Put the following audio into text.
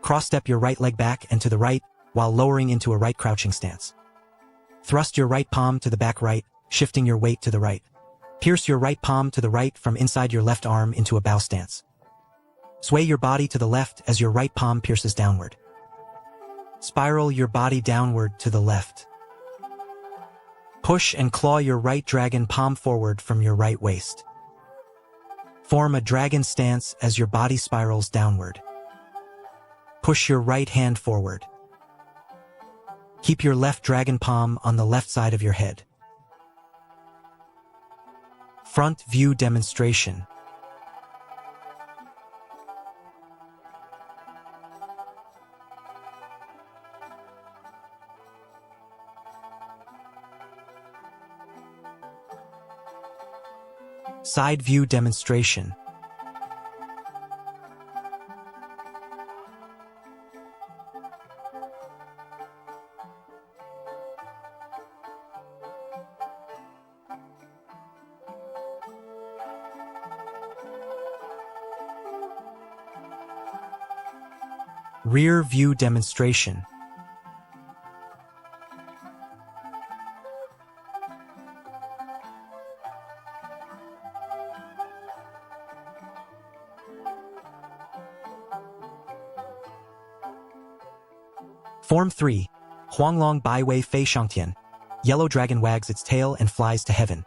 Cross-step your right leg back and to the right, while lowering into a right crouching stance. Thrust your right palm to the back right, shifting your weight to the right. Pierce your right palm to the right from inside your left arm into a bow stance. Sway your body to the left as your right palm pierces downward. Spiral your body downward to the left. Push and claw your right dragon palm forward from your right waist. Form a dragon stance as your body spirals downward. Push your right hand forward. Keep your left dragon palm on the left side of your head. Front view demonstration. Side view demonstration. Rear view demonstration. Form 3. Huanglong Baiwei Fei Shangtian. Yellow dragon wags its tail and flies to heaven.